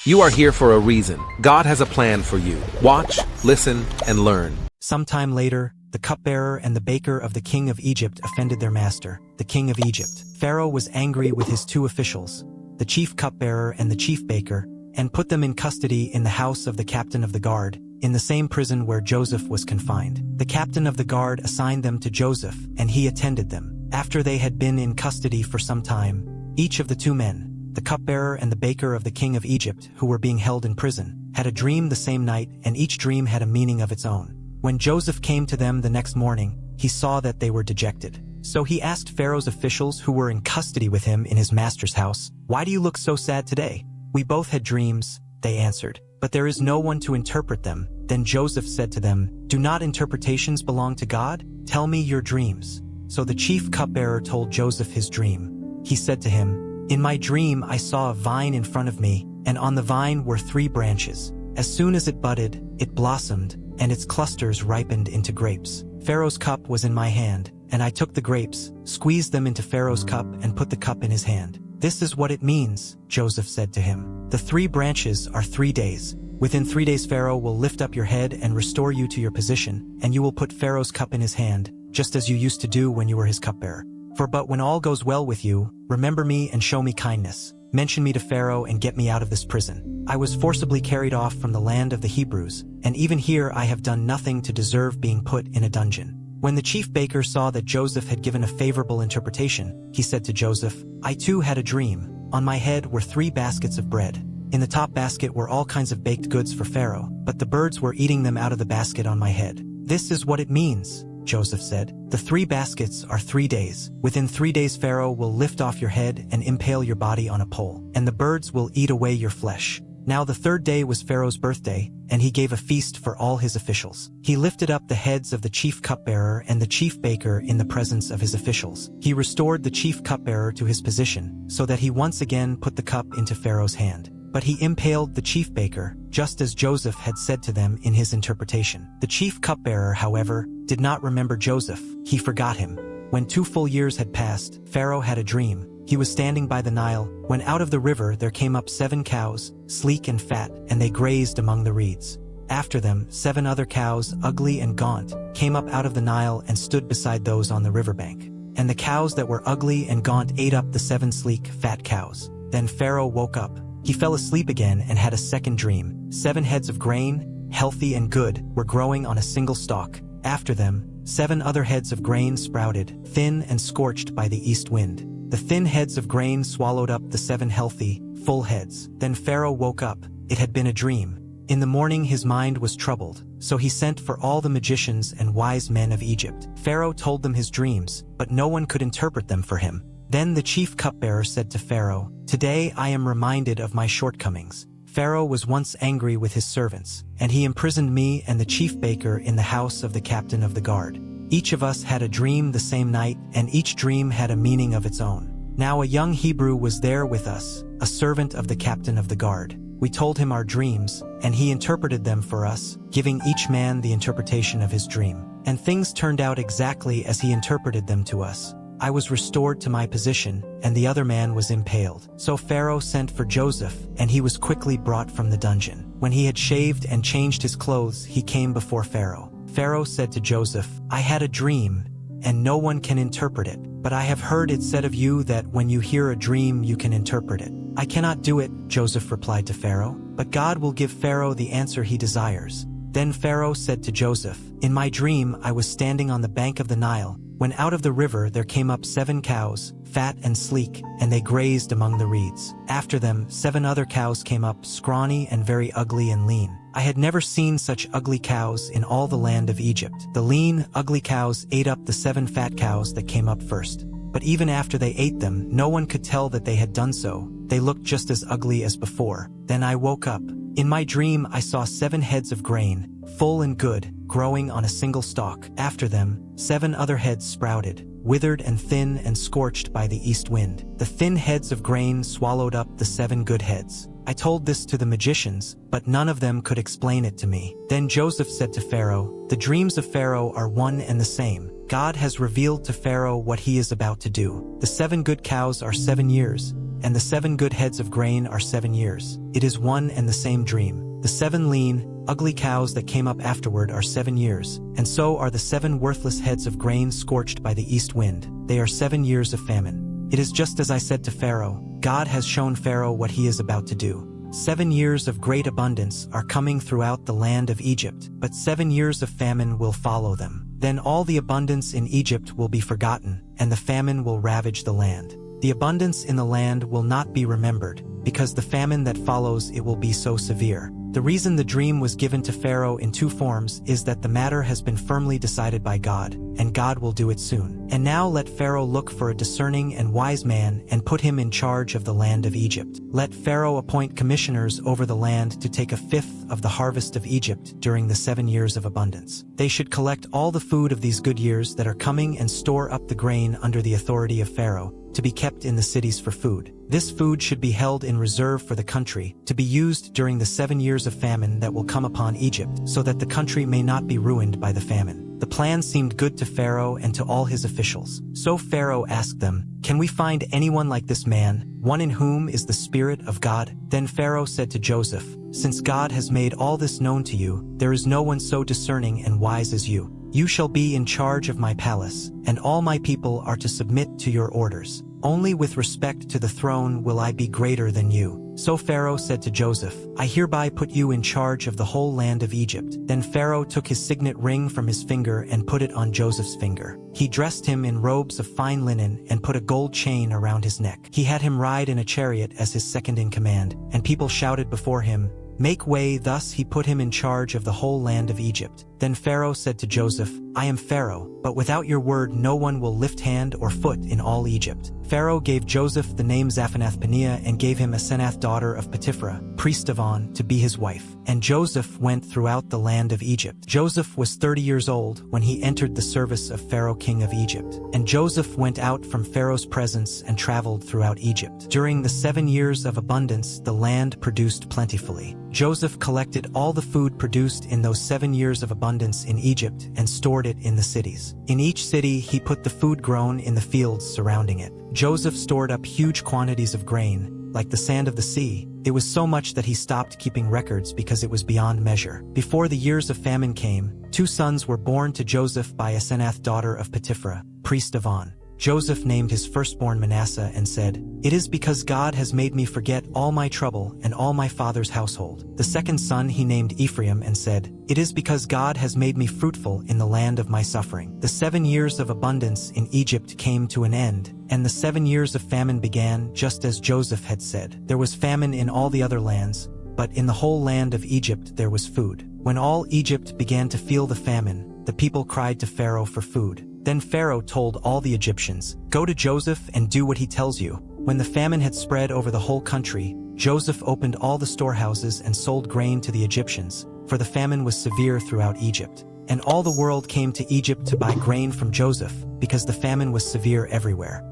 You are here for a reason. God has a plan for you. Watch, listen, and learn. Sometime later, the cupbearer and the baker of the king of Egypt offended their master, the king of Egypt. Pharaoh was angry with his two officials, the chief cupbearer and the chief baker, and put them in custody in the house of the captain of the guard, in the same prison where Joseph was confined. The captain of the guard assigned them to Joseph, and he attended them. After they had been in custody for some time, each of the two men, the cupbearer and the baker of the king of Egypt, who were being held in prison, had a dream the same night, and each dream had a meaning of its own. When Joseph came to them the next morning, he saw that they were dejected. So he asked Pharaoh's officials who were in custody with him in his master's house, "Why do you look so sad today?" "We both had dreams," they answered, "but there is no one to interpret them." Then Joseph said to them, "Do not interpretations belong to God? Tell me your dreams." So the chief cupbearer told Joseph his dream. He said to him, "In my dream I saw a vine in front of me, and on the vine were 3 branches. As soon as it budded, it blossomed, and its clusters ripened into grapes. Pharaoh's cup was in my hand, and I took the grapes, squeezed them into Pharaoh's cup, and put the cup in his hand." "This is what it means," Joseph said to him. "The 3 branches are 3 days. Within 3 days Pharaoh will lift up your head and restore you to your position, and you will put Pharaoh's cup in his hand, just as you used to do when you were his cupbearer. But when all goes well with you, remember me and show me kindness. Mention me to Pharaoh and get me out of this prison. I was forcibly carried off from the land of the Hebrews, and even here I have done nothing to deserve being put in a dungeon." When the chief baker saw that Joseph had given a favorable interpretation, he said to Joseph, "I too had a dream. On my head were 3 baskets of bread. In the top basket were all kinds of baked goods for Pharaoh, but the birds were eating them out of the basket on my head." "This is what it means," Joseph said. "The 3 baskets are 3 days. Within 3 days Pharaoh will lift off your head and impale your body on a pole, and the birds will eat away your flesh." Now the 3rd day was Pharaoh's birthday, and he gave a feast for all his officials. He lifted up the heads of the chief cupbearer and the chief baker in the presence of his officials. He restored the chief cupbearer to his position, so that he once again put the cup into Pharaoh's hand. But he impaled the chief baker, just as Joseph had said to them in his interpretation. The chief cupbearer, however, did not remember Joseph. He forgot him. When 2 full years had passed, Pharaoh had a dream. He was standing by the Nile, when out of the river there came up 7 cows, sleek and fat, and they grazed among the reeds. After them, 7 other cows, ugly and gaunt, came up out of the Nile and stood beside those on the riverbank. And the cows that were ugly and gaunt ate up the 7 sleek, fat cows. Then Pharaoh woke up. He fell asleep again and had a second dream. 7 heads of grain, healthy and good, were growing on a single stalk. After them, 7 other heads of grain sprouted, thin and scorched by the east wind. The thin heads of grain swallowed up the 7 healthy, full heads. Then Pharaoh woke up. It had been a dream. In the morning his mind was troubled, so he sent for all the magicians and wise men of Egypt. Pharaoh told them his dreams, but no one could interpret them for him. Then the chief cupbearer said to Pharaoh, "Today I am reminded of my shortcomings. Pharaoh was once angry with his servants, and he imprisoned me and the chief baker in the house of the captain of the guard. Each of us had a dream the same night, and each dream had a meaning of its own. Now a young Hebrew was there with us, a servant of the captain of the guard. We told him our dreams, and he interpreted them for us, giving each man the interpretation of his dream. And things turned out exactly as he interpreted them to us. I was restored to my position, and the other man was impaled." So Pharaoh sent for Joseph, and he was quickly brought from the dungeon. When he had shaved and changed his clothes, he came before Pharaoh. Pharaoh said to Joseph, "I had a dream, and no one can interpret it. But I have heard it said of you that when you hear a dream you can interpret it." "I cannot do it," Joseph replied to Pharaoh, "but God will give Pharaoh the answer he desires." Then Pharaoh said to Joseph, "In my dream I was standing on the bank of the Nile, when out of the river there came up 7 cows, fat and sleek, and they grazed among the reeds. After them 7 other cows came up, scrawny and very ugly and lean. I had never seen such ugly cows in all the land of Egypt. The lean, ugly cows ate up the 7 fat cows that came up first. But even after they ate them, no one could tell that they had done so. They looked just as ugly as before. Then I woke up. In my dream I saw 7 heads of grain, full and good, growing on a single stalk. After them, 7 other heads sprouted, withered and thin and scorched by the east wind. The thin heads of grain swallowed up the 7 good heads. I told this to the magicians, but none of them could explain it to me." Then Joseph said to Pharaoh, "The dreams of Pharaoh are one and the same. God has revealed to Pharaoh what he is about to do. The 7 good cows are 7 years, and the 7 good heads of grain are 7 years. It is one and the same dream. The 7 lean, ugly cows that came up afterward are 7 years, and so are the 7 worthless heads of grain scorched by the east wind. They are 7 years of famine. It is just as I said to Pharaoh. God has shown Pharaoh what he is about to do. 7 years of great abundance are coming throughout the land of Egypt, but 7 years of famine will follow them. Then all the abundance in Egypt will be forgotten, and the famine will ravage the land. The abundance in the land will not be remembered, because the famine that follows it will be so severe. The reason the dream was given to Pharaoh in 2 forms is that the matter has been firmly decided by God, and God will do it soon. And now let Pharaoh look for a discerning and wise man and put him in charge of the land of Egypt. Let Pharaoh appoint commissioners over the land to take 1/5 of the harvest of Egypt during the 7 years of abundance. They should collect all the food of these good years that are coming and store up the grain under the authority of Pharaoh, to be kept in the cities for food. This food should be held in reserve for the country, to be used during the 7 years of famine that will come upon Egypt, so that the country may not be ruined by the famine. The plan seemed good to Pharaoh and to all his officials. So Pharaoh asked them, "Can we find anyone like this man, one in whom is the Spirit of God?" Then Pharaoh said to Joseph, "Since God has made all this known to you, there is no one so discerning and wise as you. You shall be in charge of my palace, and all my people are to submit to your orders. Only with respect to the throne will I be greater than you." So Pharaoh said to Joseph, "I hereby put you in charge of the whole land of Egypt." Then Pharaoh took his signet ring from his finger and put it on Joseph's finger. He dressed him in robes of fine linen and put a gold chain around his neck. He had him ride in a chariot as his second in command, and people shouted before him, "Make way!" Thus he put him in charge of the whole land of Egypt. Then Pharaoh said to Joseph, "I am Pharaoh, but without your word no one will lift hand or foot in all Egypt." Pharaoh gave Joseph the name Zaphanath-Paneah and gave him Asenath daughter of Potipharah, priest of On, to be his wife. And Joseph went throughout the land of Egypt. Joseph was 30 years old when he entered the service of Pharaoh king of Egypt. And Joseph went out from Pharaoh's presence and traveled throughout Egypt. During the 7 years of abundance the land produced plentifully. Joseph collected all the food produced in those 7 years of abundance in Egypt and stored it in the cities. In each city he put the food grown in the fields surrounding it. Joseph stored up huge quantities of grain, like the sand of the sea. It was so much that he stopped keeping records because it was beyond measure. Before the years of famine came, 2 sons were born to Joseph by Asenath daughter of Potipharah, priest of On. Joseph named his firstborn Manasseh and said, "It is because God has made me forget all my trouble and all my father's household." The second son he named Ephraim and said, "It is because God has made me fruitful in the land of my suffering." The 7 years of abundance in Egypt came to an end, and the 7 years of famine began just as Joseph had said. There was famine in all the other lands, but in the whole land of Egypt there was food. When all Egypt began to feel the famine, the people cried to Pharaoh for food. Then Pharaoh told all the Egyptians, "Go to Joseph and do what he tells you." When the famine had spread over the whole country, Joseph opened all the storehouses and sold grain to the Egyptians, for the famine was severe throughout Egypt. And all the world came to Egypt to buy grain from Joseph, because the famine was severe everywhere.